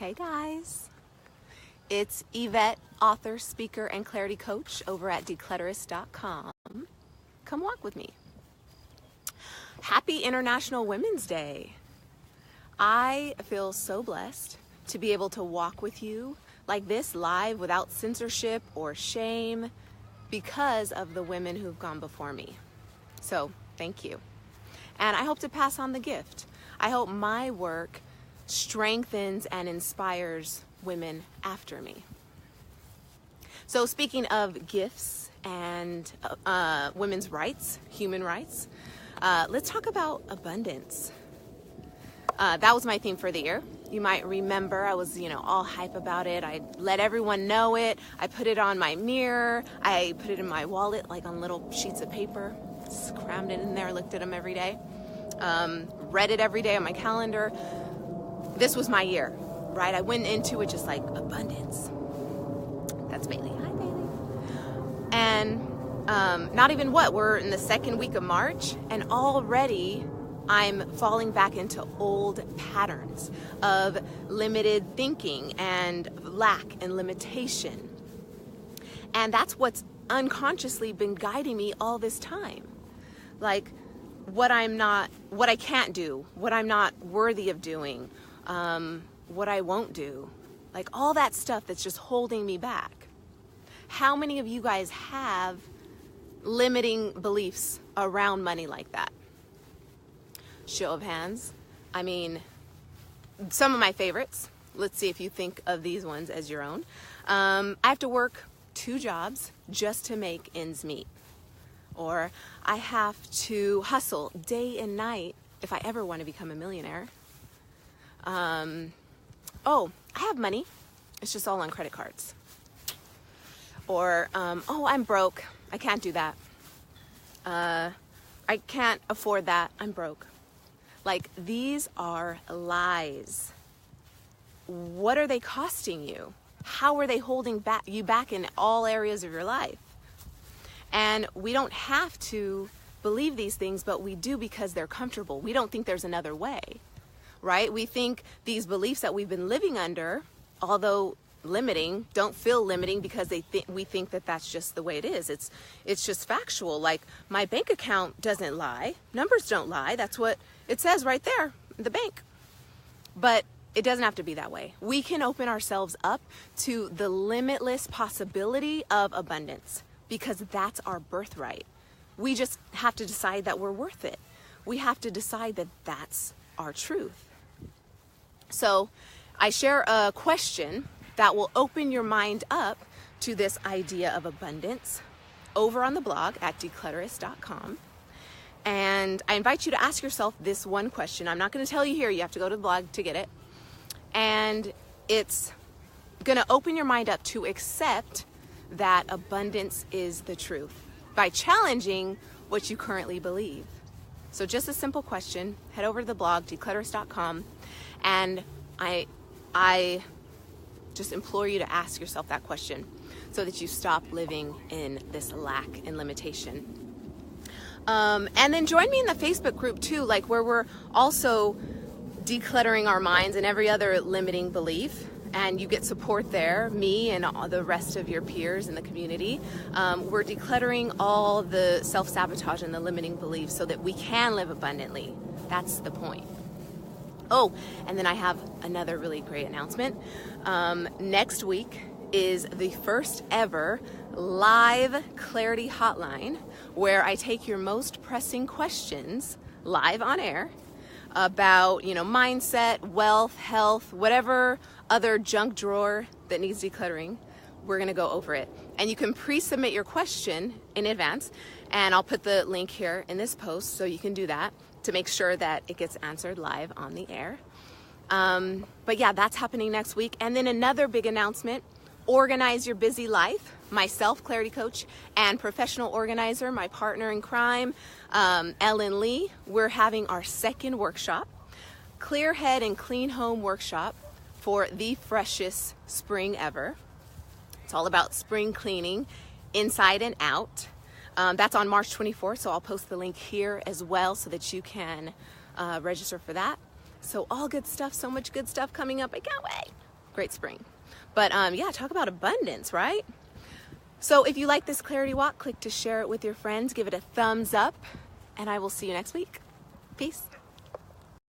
Hey guys, it's Yvette, author, speaker, and clarity coach over at declutterist.com. Come walk with me. Happy International Women's Day. I feel so blessed to be able to walk with you like this live without censorship or shame because of the women who've gone before me. So thank you. And I hope to pass on the gift. I hope my work strengthens and inspires women after me. So speaking of gifts and women's rights, human rights, let's talk about abundance. That was my theme for the year. You might remember I was, all hype about it. I let everyone know it. I put it on my mirror. I put it in my wallet, like on little sheets of paper. Just crammed it in there, looked at them every day. Read it every day on my calendar. This was my year, right? I went into it just like abundance. That's Bailey. Hi, Bailey. And not even we're in the second week of March, and already I'm falling back into old patterns of limited thinking and lack and limitation. And that's what's unconsciously been guiding me all this time. Like what I can't do, what I'm not worthy of doing, what I won't do, like all that stuff that's just holding me back. How many of you guys have limiting beliefs around money like that? Show of hands. I mean, some of my favorites. Let's see if you think of these ones as your own. I have to work 2 jobs just to make ends meet. Or I have to hustle day and night if I ever want to become a millionaire. I have money. It's just all on credit cards. Or, I'm broke. I can't do that. I can't afford that. I'm broke. Like, these are lies. What are they costing you? How are they holding you back in all areas of your life? And we don't have to believe these things, but we do because they're comfortable. We don't think there's another way, right? We think these beliefs that we've been living under, although limiting, don't feel limiting because we think that that's just the way it is. It's just factual. Like, my bank account doesn't lie. Numbers don't lie. That's what it says right there in the bank. But it doesn't have to be that way. We can open ourselves up to the limitless possibility of abundance because that's our birthright. We just have to decide that we're worth it. We have to decide that that's our truth. So I share a question that will open your mind up to this idea of abundance over on the blog at declutterist.com. And I invite you to ask yourself this one question. I'm not going to tell you here. You have to go to the blog to get it. And it's going to open your mind up to accept that abundance is the truth by challenging what you currently believe. So just a simple question. Head over to the blog, declutterist.com, and I just implore you to ask yourself that question so that you stop living in this lack and limitation. And then join me in the Facebook group too, like where we're also decluttering our minds and every other limiting belief. And you get support there, me and all the rest of your peers in the community. We're decluttering all the self-sabotage and the limiting beliefs so that we can live abundantly. That's the point. Oh, and then I have another really great announcement. Next week is the first ever live clarity hotline where I take your most pressing questions live on air about, mindset, wealth, health, whatever other junk drawer that needs decluttering. We're going to go over it. And you can pre-submit your question in advance, and I'll put the link here in this post so you can do that to make sure that it gets answered live on the air. But yeah, that's happening next week. And then another big announcement, Organize Your Busy Life. Myself, clarity coach, and professional organizer, my partner in crime, Ellen Lee. We're having our second workshop, Clear Head and Clean Home workshop for the freshest spring ever. It's all about spring cleaning, inside and out. That's on March 24th, so I'll post the link here as well so that you can register for that. So all good stuff, so much good stuff coming up. I can't wait. great spring. But yeah, talk about abundance, right? So if you like this clarity walk, click to share it with your friends, give it a thumbs up, and I will see you next week. Peace.